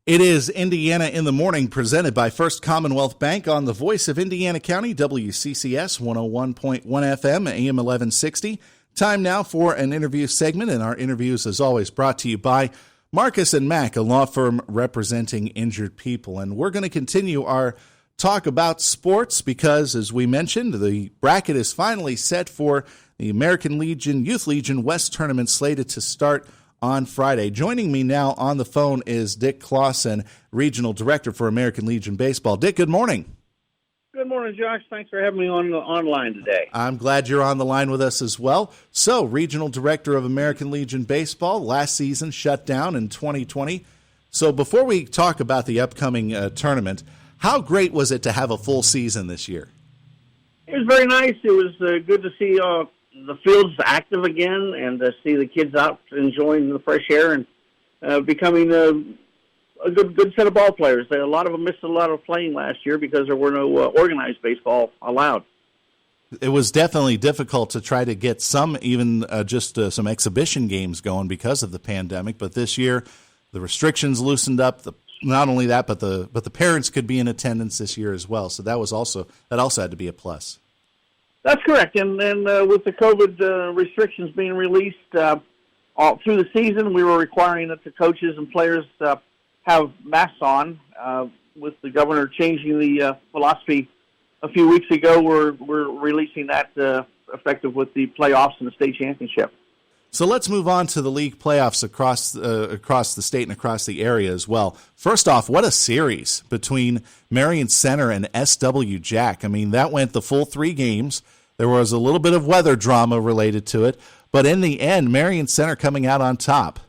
It is Indiana in the Morning, presented by First Commonwealth Bank on the voice of Indiana County, WCCS 101.1 FM, AM 1160. Time now for an interview segment, and our interviews, as always, brought to you by Marcus & Mack, a law firm representing injured people. And we're going to continue our talk about sports because, as we mentioned, the bracket is finally set for the American Legion Youth Legion West Tournament slated to start on Friday. Joining me now on the phone is Dick Clawson, Regional Director for American Legion Baseball. Dick, good morning. Good morning, Josh. Thanks for having me online today. I'm glad you're on the line with us as well. So, Regional Director of American Legion Baseball, last season shut down in 2020. So before we talk about the upcoming tournament, how great was it to have a full season this year? It was very nice. It was good to see the fields active again and to see the kids out enjoying the fresh air and becoming a good set of ball players. A lot of them missed a lot of playing last year because there were no organized baseball allowed. It was definitely difficult to try to get some, even just some exhibition games going because of the pandemic. But this year, the restrictions loosened up. Not only that, but the parents could be in attendance this year as well. So that also had to be a plus. That's correct. And with the COVID restrictions being released all through the season, we were requiring that the coaches and players have masks on. With the governor changing the philosophy a few weeks ago, we're releasing that effective with the playoffs and the state championship. So let's move on to the league playoffs across the state and across the area as well. First off, what a series between Marion Center and SW Jack. I mean, that went the full 3 games. There was a little bit of weather drama related to it, but in the end, Marion Center coming out on top.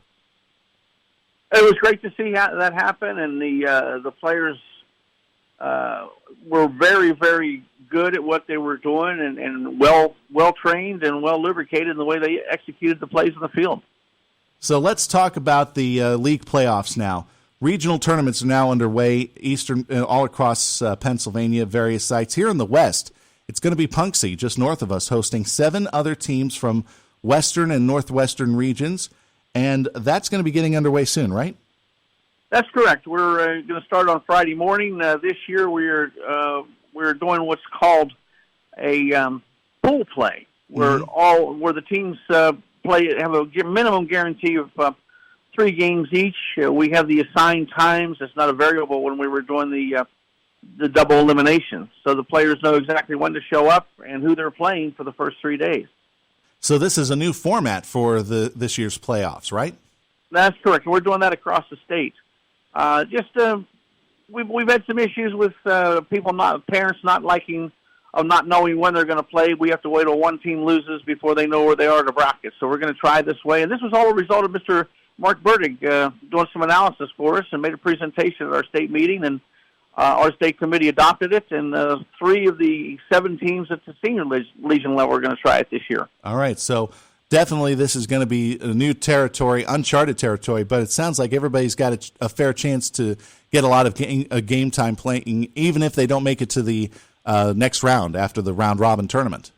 It was great to see that happen, and the players were very, very good at what they were doing and well trained and well lubricated in the way they executed the plays on the field. So let's talk about the league playoffs now. Regional tournaments are now underway all across Pennsylvania, various sites. Here in the West, it's going to be Punxsutawney, just north of us, hosting 7 other teams from western and northwestern regions, and that's going to be getting underway soon, right? That's correct. We're going to start on Friday morning. This year we're doing what's called a pool play, where where the teams have a minimum guarantee of 3 games each. We have the assigned times. It's not a variable when we were doing the double elimination, so the players know exactly when to show up and who they're playing for the first 3 days. So this is a new format for this year's playoffs, right? That's correct. We're doing that across the state. We've had some issues with parents not knowing when they're going to play. We have to wait till one team loses before they know where they are in the bracket. So we're going to try this way. And this was all a result of Mr. Mark Burdig doing some analysis for us and made a presentation at our state meeting, and our state committee adopted it, and 3 of the 7 teams at the senior legion level are going to try it this year. All right, so definitely this is going to be a new territory, uncharted territory, but it sounds like everybody's got a fair chance to get a lot of game time playing, even if they don't make it to the next round after the round-robin tournament.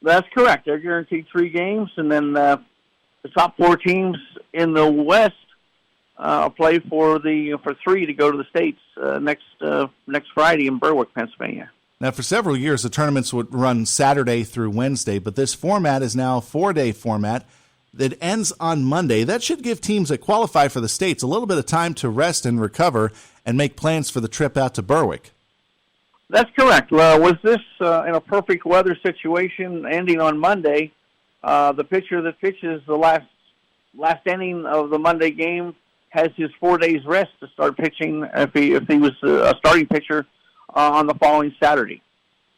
That's correct. They're guaranteed 3 games, and then the top 4 teams in the West play for 3 to go to the States next Friday in Berwick, Pennsylvania. Now, for several years, the tournaments would run Saturday through Wednesday, but this format is now a 4-day format that ends on Monday. That should give teams that qualify for the States a little bit of time to rest and recover and make plans for the trip out to Berwick. That's correct. Was this in a perfect weather situation ending on Monday? The pitcher that pitches the last inning of the Monday game has his 4 days rest to start pitching if he was a starting pitcher on the following Saturday.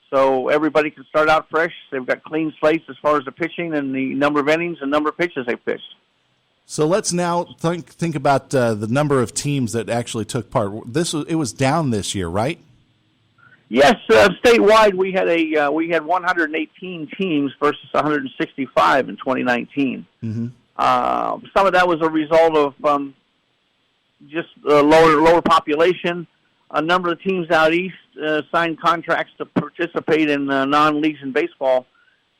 So everybody can start out fresh. They've got clean slates as far as the pitching and the number of innings and number of pitches they pitched. So let's now think about the number of teams that actually took part. It was down this year, right? Yes, statewide we had 118 teams versus 165 in 2019. Mm-hmm. Some of that was a result of just lower population. A number of teams out east signed contracts to participate in non-legion baseball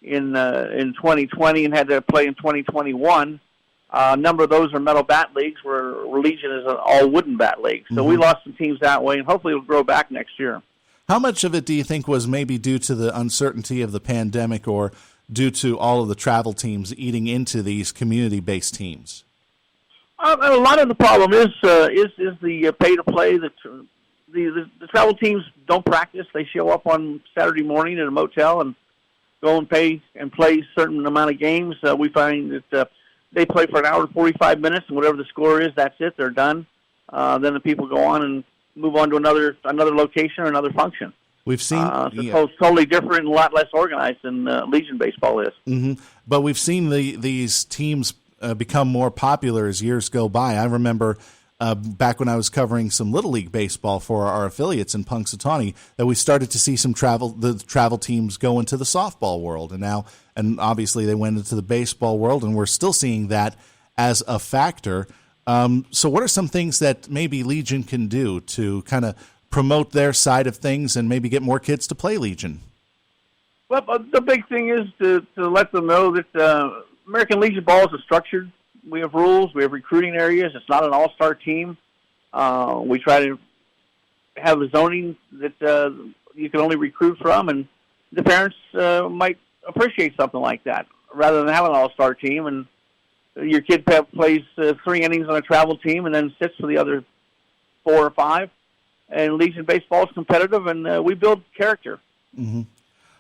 in 2020 and had to play in 2021. A number of those are metal bat leagues, where Legion is an all wooden bat league. So we lost some teams that way, and hopefully it'll grow back next year. How much of it do you think was maybe due to the uncertainty of the pandemic, or due to all of the travel teams eating into these community-based teams? A lot of the problem is the pay to play. The travel teams don't practice. They show up on Saturday morning at a motel and go and pay and play a certain amount of games. We find that they play for an hour and 45 minutes, and whatever the score is, that's it. They're done. Then the people go on and move on to another location or another function. We've seen it's totally different and a lot less organized than Legion baseball is. Mm-hmm. But we've seen these teams become more popular as years go by. I remember back when I was covering some Little League baseball for our affiliates in Punxsutawney, that we started to see the travel teams go into the softball world, and obviously they went into the baseball world, and we're still seeing that as a factor. So what are some things that maybe Legion can do to kind of promote their side of things and maybe get more kids to play Legion? Well, the big thing is to let them know that American Legion ball is structured. We have rules. We have recruiting areas. It's not an all-star team. We try to have a zoning that you can only recruit from, and the parents might appreciate something like that rather than having an all-star team. And your kid plays 3 innings on a travel team and then sits for the other 4 or 5. And Legion baseball is competitive, and we build character. Mm-hmm.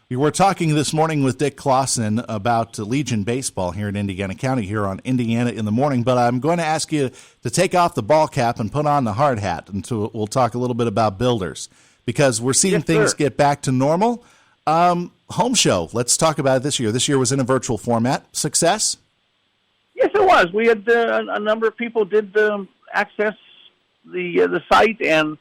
We're talking this morning with Dick Clawson about Legion baseball here in Indiana County, here on Indiana in the Morning. But I'm going to ask you to take off the ball cap and put on the hard hat, and we'll talk a little bit about builders, because we're seeing things get back to normal. Home show, let's talk about it this year. This year was in a virtual format. Success? Yes, it was. We had a number of people did access the site and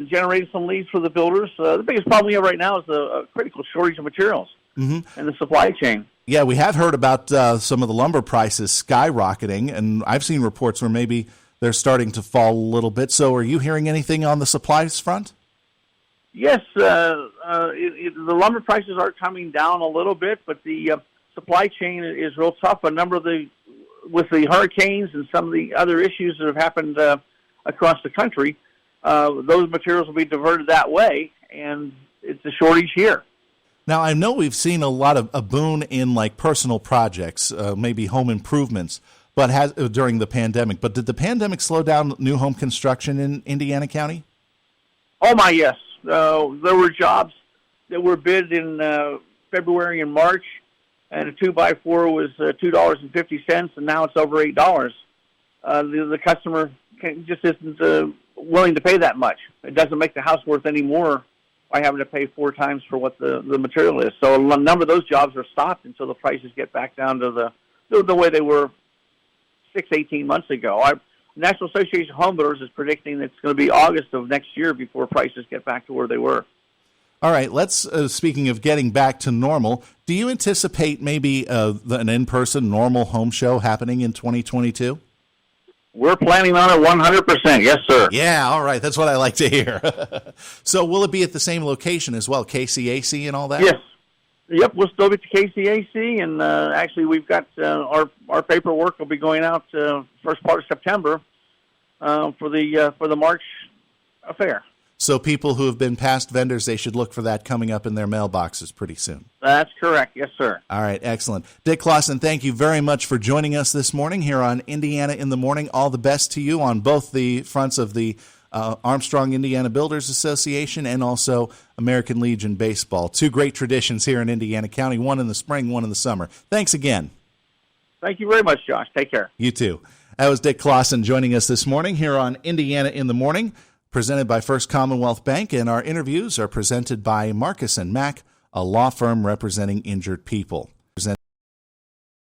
generated some leads for the builders. The biggest problem we have right now is a critical shortage of materials and the supply chain. Yeah, we have heard about some of the lumber prices skyrocketing, and I've seen reports where maybe they're starting to fall a little bit. So are you hearing anything on the supplies front? Yes, the lumber prices are coming down a little bit, but the supply chain is real tough. A number of with the hurricanes and some of the other issues that have happened across the country, those materials will be diverted that way, and it's a shortage here. Now, I know we've seen a lot of a boom in like personal projects, maybe home improvements, but during the pandemic. But did the pandemic slow down new home construction in Indiana County? Oh my, yes. There were jobs that were bid in February and March, and a 2x4 was $2.50, and now it's over $8. The customer just isn't willing to pay that much. It doesn't make the house worth any more by having to pay 4 times for what the material is. So a number of those jobs are stopped until the prices get back down to the way they were 18 months ago. National Association of Home Builders is predicting that it's going to be August of next year before prices get back to where they were. All right, let's, speaking of getting back to normal, do you anticipate maybe an in-person normal home show happening in 2022? We're planning on it 100%. Yes, sir. Yeah, all right. That's what I like to hear. So will it be at the same location as well, KCAC and all that? Yes. Yep, we'll still be at the KCAC, and actually we've got our paperwork will be going out first part of September for the March affair. So people who have been past vendors, they should look for that coming up in their mailboxes pretty soon. That's correct. Yes, sir. All right, excellent. Dick Clawson, thank you very much for joining us this morning here on Indiana in the Morning. All the best to you on both the fronts of the Armstrong-Indiana Builders Association and also American Legion Baseball. 2 great traditions here in Indiana County, one in the spring, one in the summer. Thanks again. Thank you very much, Josh. Take care. You too. That was Dick Clawson joining us this morning here on Indiana in the Morning, presented by First Commonwealth Bank, and our interviews are presented by Marcus & Mack, a law firm representing injured people.